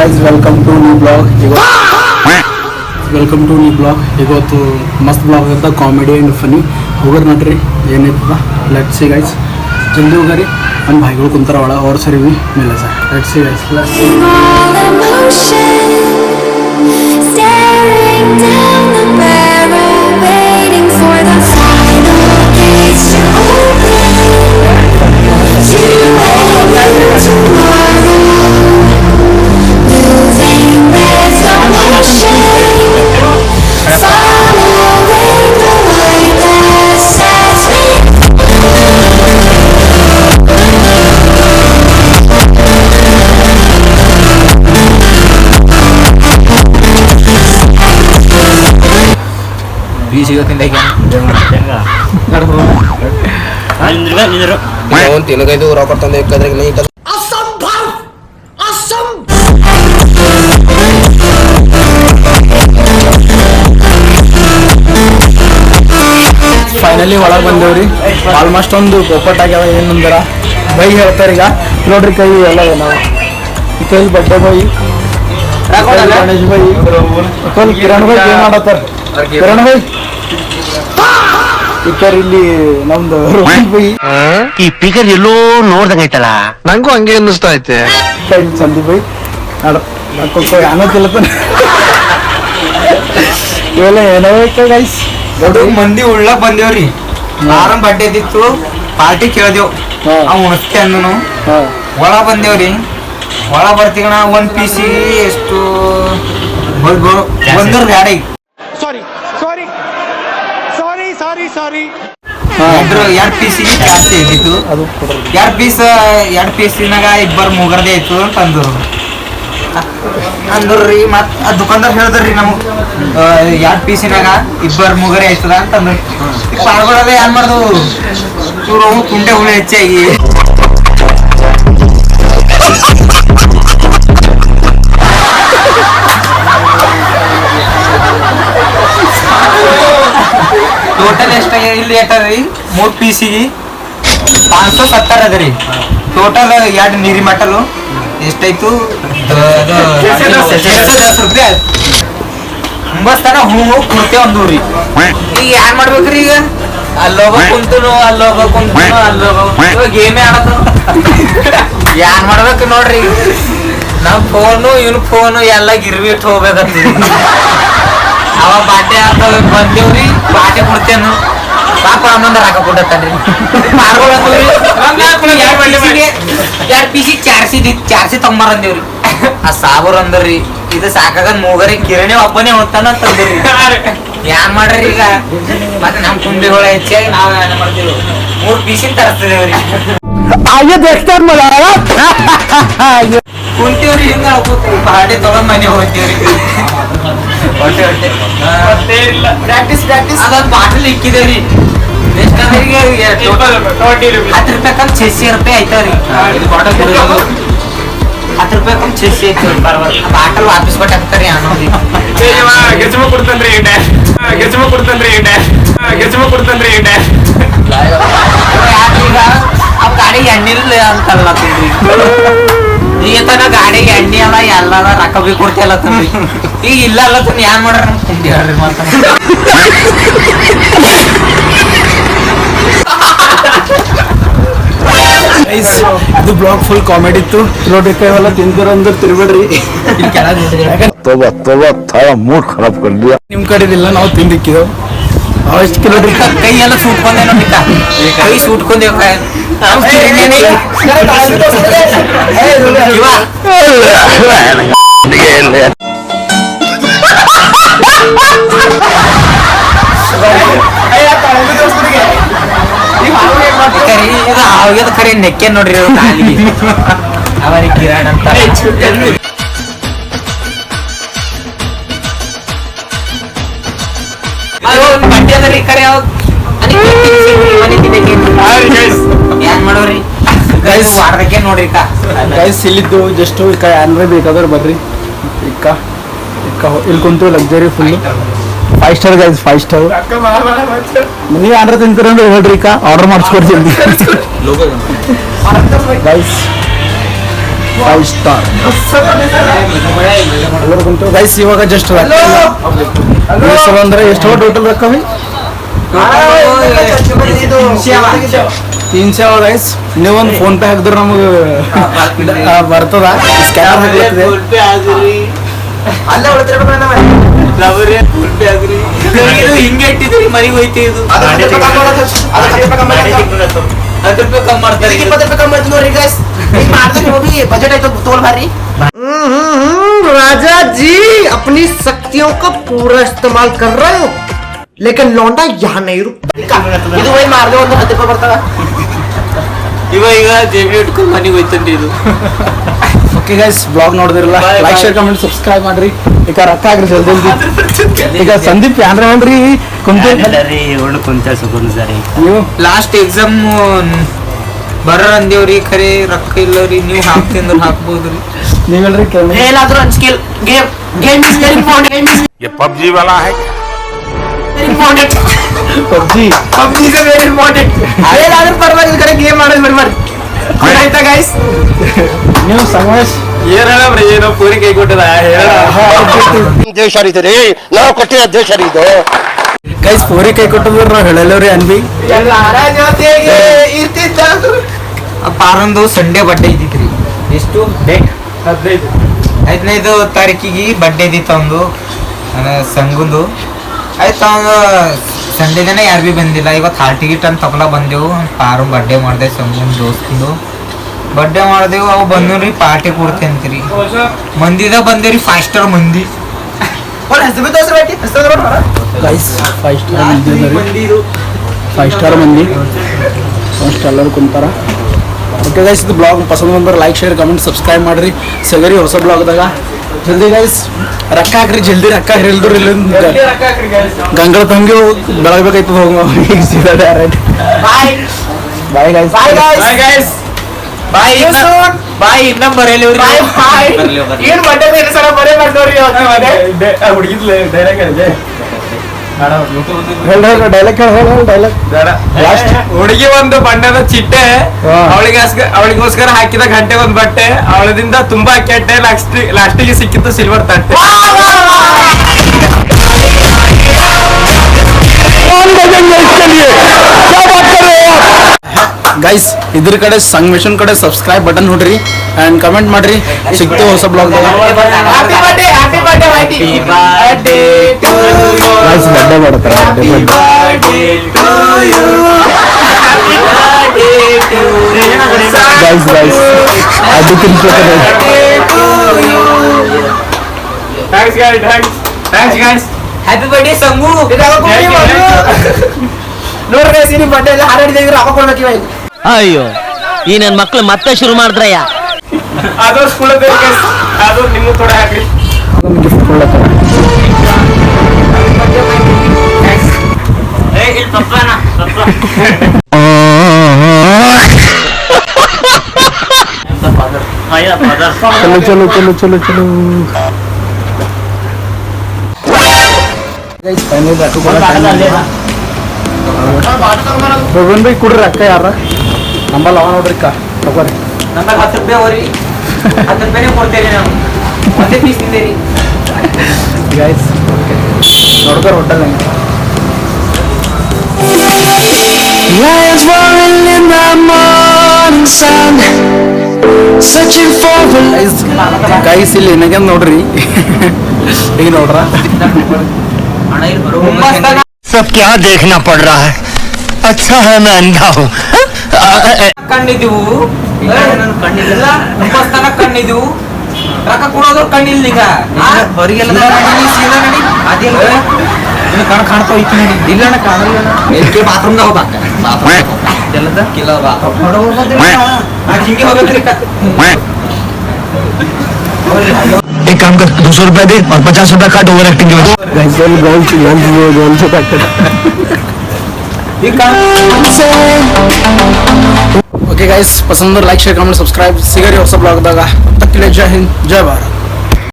Guys, welcome to new vlog. Welcome to new blog. ಇವತ್ತು ಮಸ್ತ್ blog ಇರ್ತದೆ, comedy and Ghani. ಹೋಗ್ರಿ ನೋಡ್ರಿ ಏನಿರ್ತದ. ಲೆಟ್ಸ್ ಸಿ ಗೈಸ್, ಜಲ್ದಿ ಹೋಗ್ರಿ. ನಮ್ಮ ಭಾಯಿಗಳು ಕುಂತಾರ ಒಳ, ಅವ್ರ ಸರಿ ಮೇಲೆ sir. Let's see guys, let's see. ತಿನ್ನಗೈದು ರೊಕ್ಕ ತಂದು ಫೈನಲಿ ಒಳಗೆ ಬಂದೇವ್ರಿ. ಆಲ್ಮೋಸ್ಟ್ ಒಂದು ಪೋಪಟ್ ಆಗ್ಯಾವ. ಏನಂದ್ರ ಬೈ ಹೇಳ್ತಾರೆ ಈಗ ನೋಡ್ರಿ. ಕೈ ಎಲ್ಲ ನಾವು ಈ ಕೈಲಿ ಬಡ್ಡೆ ಬೈ, ಗಣೇಶ್ ಬೈ, ಕಿರಣ್ ಬೈ ಏನ್ ಮಾಡತ್ತಾರ. ಕಿರಣ್ ಬೈ ಪಿಕ್ಕರ್ ಇಲ್ಲಿ ನಮ್ದು ರೋಹಿತ್ ಬೈ. ಈ ಪಿಕರ್ ಎಲ್ಲೋ ನೋಡ್ದಂಗೈತಲ್ಲ, ನಂಗೂ ಹಂಗೆ ಅನ್ನಿಸ್ತಾ ಐತೆ. ಸಂದೀಪ್ ಬೈ ಅನ್ನೋತಿಲ್ಲತ್ತ ಇವೆಲ್ಲ ಏನೋ ಗೈಸ್. ದೊಡ್ಡ ಮಂದಿ ಉಳ್ಳಕ್ ಬಂದೇವ್ರಿ. ಆರಾಮ್ ಬಡ್ಡೆ ಇದ್ದಿತ್ತು, ಪಾರ್ಟಿ ಕೇಳ್ದೇವ್. ಅವ್ ಉಣಸ್ತೆ ಅಂದನು. ಒಳ ಬಂದೇವ್ರಿ. ಒಳ ಬರ್ತೀಗಣ ಒಂದ್ ಪೀಸಿ ಎಷ್ಟು ಒಂದರ ಗಾಡಿ ಎರಡ್ ಪೀಸಿಗೆ ಜಾಸ್ತಿ ಆಗಿತ್ತು. ಎರಡ್ ಪೀಸಿನಾಗ ಇಬ್ಬರು ಮುಗರ್ದೇ ಆಯ್ತು ಅಂತ ಅಂದ್ರಿ. ಮತ್ ಆ ದುಕಾನ್ದಾರ್ ಹೇಳ್ದ್ರಿ ನಮಗ್ ಎರಡ್ ಪೀಸಿನಾಗ ಇಬ್ಬರು ಮುಗರೆ ಆಯ್ತದ ಅಂತಂದ್ರು. ಪಾರ್ಗೊಳದ ಏನ್ ಮಾಡ್ದು ಇವ್ರು ಕುಂಟೆ ಹುಳಿ ಹೆಚ್ಚಾಗಿ ಟೋಟಲ್ ಎಷ್ಟ ಇಲ್ಲಿ ಎಟ್ಟದ್ರಿ? 3 ಪೀಸಿಗೆ 570 ಅದರಿ. ಟೋಟಲ್ 2 ನೀರಿ ಮಟಲು ಎಷ್ಟಾಯ್ತು? 10 ರೂಪಾಯಿ. ಮುಂಬಸ್ತನ ಹೂ ಕೊಡ್ತೇವೆ ಅಂದೂರಿ. ಈಗ ಏನ್ ಮಾಡ್ಬೇಕ್ರಿ? ಈಗ ಅಲ್ಲೋಗ ಕುಂತನು ಅಲ್ಲೋಗ ಗೇಮೇ ಆಡೋದು. ಏನ್ ಮಾಡ್ಬೇಕು ನೋಡ್ರಿ. ನಮ್ ಫೋನು ಇವ್ನ ಫೋನು ಎಲ್ಲ ಗಿರ್ವಿ ಇಟ್ಟು ಹೋಗ್ಬೇಕಂತೀವಿ. ಅವ ಬಾಟೆ ಬಂದೇವ್ರಿ. ಬಾಟೆ ಕೊಡ್ತೇನು ಪಾಪ ಅನ್ನೊಂದ ರಾಕ ಕೊಟ್ಟತಾನ್ರಿ. ಎರಡ್ ಪೀಸಿ ಚಾರ್ಸಿ ತಗೊಂಬರಂದೇವ್ರಿ. ಆ ಸಾಬೂರ್ ಅಂದ್ರಿ ಇದು ಸಾಕಾಗದ್ ಮೂಗರಿ ಕಿರಣಿ ಒಬ್ಬನೇ ಹೋಗ್ತಾನ ಅಂತಂದ್ರಿ. ಏನ್ ಮಾಡ್ರಿ ಈಗ? ಮತ್ತೆ ನಮ್ ಕುಂಬಿಗಳ ಹೆಚ್ಚಾಗಿ ನಾವ್ ಏನ ಮಾಡ್ತೀವಿ, 3 ಪೀಸಿನ ತರಿಸ್ತಿದೇವ್ರಿ. ಕುಂತೀವ್ರಿ ಹಿಂಗ ಬಾಟೆ ತಗೊಂಡ್ ಮನೆ ಹೋಗ್ತೀವ್ರಿ. ಪ್ರಾಕ್ಟೀಸ್ ಅದೊಂದ್ ಬಾಟಲ್ ಇಕ್ಕಿದೇವ್ರಿ. 10 ರೂಪಾಯಿ ಕಮ್ 600 ರೂಪಾಯಿ ಆಯ್ತವ್ರಿ. ಬಾಟಲ್ 10 ರೂಪಾಯಿ ಕಮ್ 600 ಐತಿ. ಬಾಟಲ್ ವಾಪಸ್ ಕೊಟ್ಟು ಹಾಕ್ತಾರಿ ಅನ್ನೋದು. ಈಗ ಅವ್ ಗಾಡಿಗೆ ಎಣ್ಣಿಲ್ಲ ಅಂತಲ್ಲ ಈಗ ತನ ಗಾಡಿಗೆ ಎಣ್ಣೆ ಅಲ್ಲ ಎಲ್ಲ ರೊಕ್ಕ ಬಿ ಕೊಡ್ತಿಲ್ಲ ತಂದ್ರಿ. ಈಗ ಇಲ್ಲ ಅಲ್ಲ ತನ್ನ ಏನ್ ಮಾಡ್ರ ನಮ್ ಕುಂಡಿ ಹೇಳ್ರಿ. ಮಾತ ಇದು ಬ್ಲಾಗ್ ಫುಲ್ ಕಾಮಿಡಿ ಇತ್ತು. ನೋಡ್ರಿ ಕೈವೆಲ್ಲ ತಿಂದಿರಂದ್ರೆ ತಿರ್ಬೇಡ್ರಿ. ಮೂಡ್ ಖರಾಬ್ ಕರ್ಲಿ. ನಿಮ್ ಕಡೆದಿಲ್ಲ, ನಾವು ತಿಂದಿಕ್ಕಿದೆವು. ಅಷ್ಟು ಕಿಲೋಡ್ರಿ ಕೈ ಎಲ್ಲ ಸೂಟ್ಕೊಂಡೆ ನೋಡಿ. ಕೈ ಸೂಟ್ಕೊಂಡೇವ್. ಖರೆ ನೆಕ್ಕೆ ನೋಡ್ರಿ ಅವರಿಗೆ ಕಿರಣ್ ಅಂತ. ಬಡ್ಡಿ ಅದರಿ ಕರೆ ಏನ್ ಮಾಡೋರಿ ವಾರದಕ್ಕೆ ನೋಡ್ರಿ. ಗೈಸ್ ಇಲ್ಲಿದ್ದು ಜಸ್ಟ್ ಏನ್ರ ಬೇಕಾದ್ರೆ ಬರ್ರಿ. ಇಲ್ಲಿ ಕುಂತು luxury full 5 star guys, 5 star. ನೀವು ಏನಾರ ತಿಂತೀರಂದ್ರೆ ಹೇಳ್ರಿ, ಆರ್ಡರ್ ಮಾಡಿಸ್ಕೊಡ್ತೀನಿ ಗೈಸ್. 5 ಸ್ಟಾರ್ ಎಲ್ಲರೂ ಕುಂತು ಗೈಸ್ ಇವಾಗ ಜಸ್ಟ್ ಅಂದ್ರೆ ಎಷ್ಟು ಟೋಟಲ್ ರೊಕ್ಕ ಭೈ 300 ಗೈಸ್ ನೀವೊಂದು ಫೋನ್ ಪೇ ಹಾಕಿದ್ರೆ ನಮಗೆ ಬರ್ತದ ಸ್ಕ್ಯಾನರ್ ಹಾಕ್ಲಿಕ್ಕೆ ಅಲ್ಲೇ ಇದು ಹಿಂಗೆ ಇಟ್ಟಿದ್ರಿ ಮನೆಗೆ ಹೋಯ್ತು ಇದು 10 ರೂಪಾಯಿ ಕಮ್ಮಿ ಮಾಡ್ತಾರೆ 20 ರೂಪಾಯಿ ಕಮ್ಮಿ ಆಯ್ತು ನೋಡ್ರಿ ಗೈಸ್ ಈಗ ಮಾಡ್ತೀನಿ ಹೋಗಿ ಬಜೆಟ್ ಆಯ್ತು ತೋಲ್ ಭಾರಿ राजा जी अपनी शक्तियों का पूरा इस्तेमाल कर रहे हो लेकिन लौंडा यहाँ नहीं रुक ಇದು ಹೋಗಿ ಮಾರ್ದೆ ಒಂದು 10 ರೂಪಾಯಿ ಬರ್ತಾವ ಈಗ ಜೇಬಿ ಇಟ್ಕೊಂಡು ಮನೆಗೆ ಹೋಯ್ತಂడి ಇದು ಓಕೆ ಗೈಸ್ ಬ್ಲಾಗ್ ನೋಡಿದಿರಲ್ಲ ಲೈಕ್ ಶೇರ್ ಕಮೆಂಟ್ ಸಬ್ಸ್ಕ್ರೈಬ್ ಮಾಡ್ರಿ ಈಗ ರೊಕ್ಕ ಆಗ್ರಿ ಜಲ್ದಿ ಈಗ ಸಂದೀಪ್ ಯಾನ್ರ ಹೇಳ್ರಿ ನೀವು ಲಾಸ್ಟ್ ಎಕ್ಸಾಮ್ ಬರ ಅಂದೇವ್ರಿ ಖರೆ ರೊಕ್ಕ ಇಲ್ಲರಿ ನೀವು ಹಾಕ್ತಿಂದ್ರ ಹಾಕ್ಬೋದ್ರಿ ನೀವ್ ಹೇಳ್ರಿ ಕೇಳಿ ಏನಾದ್ರೂ ಅನ್ಸ್ಕಿಲ್ game game is very important ये पबजी वाला है very important PUBG PUBG is very important ಏನಾದ್ರೂ ಪರವಾಗಿಲ್ಲ ಕಡೆ ಗೇಮ್ ಮಾಡೋದು ಬಿಡ್ಬಾರ್ದು ಆಯ್ತಾ ಗೈಸ್ ನೀವು ಸಂಗಮೇಶ್ ಏನಾದ್ರಿ ಏನೋ ಪೂರಿ ಕೈ ಕೊಟ್ಟದ ದೇಶ ಹರಿತದೆ ನಾವು ಕೊಟ್ಟಿರೋ ದೇಶ ಹರಿದು ಗೈಸ್ ಫೋರಿ ಕೈ ಕೊಟ್ಟಿದ್ರು ನಾವು ಹೇಳಲ್ಲವ್ರಿ ಅನ್ಬಿ ಎಲ್ಲಾರ ಜೊತೆಗೆ ಇರ್ತಿದ್ದ ಪಾರಂದು ಸಂಡೇ ಬಡ್ಡೆ ಇದ್ದಿತ್ರಿ ಎಷ್ಟು ಡೇಟ್ 15 ತಾರೀಕಿಗೆ ಬಡ್ಡೆ ಇದ್ದಿತ್ತು ಒಂದು ಸಂಗುಂದು ಆಯ್ತು ಅವಂಗ ಸಂಡೇ ದಿನ ಯಾರು ಭೀ ಬಂದಿಲ್ಲ ಇವತ್ತು ಹಾಲ್ ಟಿಕೆಟ್ ಅಂತ ತಗೊಳ ಬಂದೆವು ಪಾರು ಬಡ್ಡೆ ಮಾಡಿದೆ ಸಂಗುನ್ ದೋಸ್ತಿಂದು ಬಡ್ಡೆ ಮಾಡಿದೆವು ಅವು ಬಂದ್ರಿ ಪಾರ್ಟಿ ಕೊಡ್ತೆ ಅಂತೀರಿ ಮಂದಿದ ಬಂದೇರಿ 5 ಸ್ಟಾರ್ ಮಂದಿ ಹೆಸರು ದೋಸ್ರು ಬೇಟಿ ಹೆಸರು ಗೈಸ್ 5 ಸ್ಟಾರ್ ಮಂದಿ 5 ಸ್ಟಾರ್ ಮಂದಿ ಫಸ್ಟ್ ಎಲ್ಲರೂ ಕುಂತಾರ ಓಕೆ ಗೈಸ್ ಇದು ಬ್ಲಾಗ್ ಪಸಂದ್ ಬಂದ್ರೆ ಲೈಕ್ ಶೇರ್ ಕಮೆಂಟ್ ಸಬ್ಸ್ಕ್ರೈಬ್ ಮಾಡ್ರಿ ಸಿಗರಿ ಹೊಸ ಬ್ಲಾಗ್ದಾಗ ಜಲ್ದಿ ಗೈಸ್ ರೊಕ್ಕ ಹಾಕ್ರಿ ಜಲ್ದಿ ರೊಕ್ಕ ಹೇಳಿದ್ರು ಇಲ್ಲ ಗಂಗಳ ತಂಗಿ ಬೆಳಗ್ಬೇಕಾಯ್ತದ ಹೋಗ ಸೀದಾ direct bye bye guys bye guys bye bye ಇನ್ನ ಬರಲಿ ಬಾಯ್ ಬಾಯ್ ಏನ್ ಬಡ್ಡೆ ಬೇರೆ ಸಲ ಬರೇ ಮಾಡ್ದವ್ರಿ ಹುಡುಗಿದ್ಲೆ ಡೈರೆಕ್ಟ್ ಹೇಳ ಡೈಲಾಗ್ ಹೇಳ ಡೈಲಾಗ್ ಲಾಸ್ಟ್ ಹುಡುಗಿ ಒಂದು ಬಣ್ಣದ ಚಿಟ್ಟೆ ಅವಳಿಗೋಸ್ಕರ ಹಾಕಿದ ಗಂಟೆ ಒಂದು ಬಟ್ಟೆ ಅವಳದಿಂದ ತುಂಬಾ ಕೆಟ್ಟೆ ಲಾಸ್ಟಿಗೆ ಸಿಕ್ಕಿತ್ತು ಸಿಲ್ವರ್ ತಟ್ಟೆ ಗೈಸ್ ಇದ್ರ ಕಡೆ ಸಂಗಮೇಶನ್ ಕಡೆ ಸಬ್ಸ್ಕ್ರೈಬ್ ಬಟನ್ ನೋಡ್ರಿ ಅಂಡ್ ಕಮೆಂಟ್ ಮಾಡ್ರಿ ಸಿಗ್ತು ಹೊಸ ಬ್ಲಾಗ್ ಹ್ಯಾಪಿ ಬರ್ಡೇ ವೈಟಿ birthday to you guys birthday ಮಾಡ್ತಾರೆ ಗೈಸ್ ಗೈಸ್ ಅದು ತಿನ್ಸ್ಬೇಕು thanks guys happy birthday Sangu ನೋಡ್ರಿ ಗೈಸ್ ini ಬರ್ಡೇ ಎಲ್ಲ ಹಾರಾಡಿದ್ರೆ ರೊಕ್ಕ ಕೊಡ್ಬೇಕು ಇವಾಗ ಅಯ್ಯೋ ಈ ನನ್ ಮಕ್ಳು ಮತ್ತೆ ಶುರು ಮಾಡಿದ್ರಯ್ಯ ಅದು ಸ್ಕೂಲ್ ಅದು ನಿಮ್ಗೆ ಥೋಡೆ ಹಾಕ್ರಿ ಗಿಫ್ಟ್ ಕೊಡ್ಲತ್ತಾರ ಚಲೋ ಚಲೋ ಚಲೋ ಚಲೋ ಚಲೋ ಗೈಸ್ ಫೈನಲ್ ಭಗವನ್ ಬೈ ಕುಡ್ರಿ ಅಕ್ಕ ಯಾರ ನಂಬಲ್ಲ ಅವ ನೋಡ್ರಿ ಅಕ್ಕ ತಗೋರಿ ನಮ್ಮಲ್ಲಿ 10 ರೂಪಾಯಿ ಹೋರಿ 10 ರೂಪಾಯಿನೇ ಕೊಡ್ತೇನೆ ನಾವು ಒಂದೇ ಪೀಸ್ ತಿಂದೇರಿ ಗೈಸ್ ನೋಡ್ಕೊ hotel Lions roaring in the morning sun searching for a guys ಇಲ್ಲಿ ನನಗೆ ನೋಡ್ರಿ ಈಗ ನೋಡ್ರ ಹಣ ಇಲ್ಲಿ ಬರೋ सब क्या देखना पड़ रहा है अच्छा है मैं अंधा हूँ ಕಣ್ಣಿದ್ದೀವು ಕಣ್ಣಿಲ್ಲ ಮುಂಬಸ್ತನ ಕಣ್ಣಿದ್ದೀವು ರೊಕ್ಕ ಕೊಡೋದ್ರು ಕಣ್ಣಿಲ್ಲ ಈಗ ಹೊರಗೆಲ್ಲ ಅದಿಲ್ಲ ಕಣ್ ಕಾಣ್ತಾ ಹೋಯ್ತು ನೋಡಿ ಇಲ್ಲ ಕಾಣಲ್ಲ ಎಲ್ಲಿ ಬಾತ್ರೂಮ್ದಾಗ ಹೋಗ್ಬೇಕ ಎಲ್ಲದ ಕಿಲ್ಲ ಹಿಂಗೆ ಹೋಗ್ಬೇಕ್ರಿ एक काम कर 200 रुपया दे और 50 रुपया काट ओवर एक्टिंग के ಗೈಸ್ ಗೋಲ್ ಓಕೆ ಗೈಸ್ ಪಸಂದ್ ಲೈಕ್ ಶೇರ್ ಕಮೆಂಟ್ ಸಬ್ಸ್ಕ್ರೈಬ್ ಸಿಗರಿ ಹೊಸ ಬ್ಲಾಗ್ದಾಗ ತಕ್ಕಿಲೆ ಜೈ ಹಿಂದ್ ಜೈ ಭಾರತ್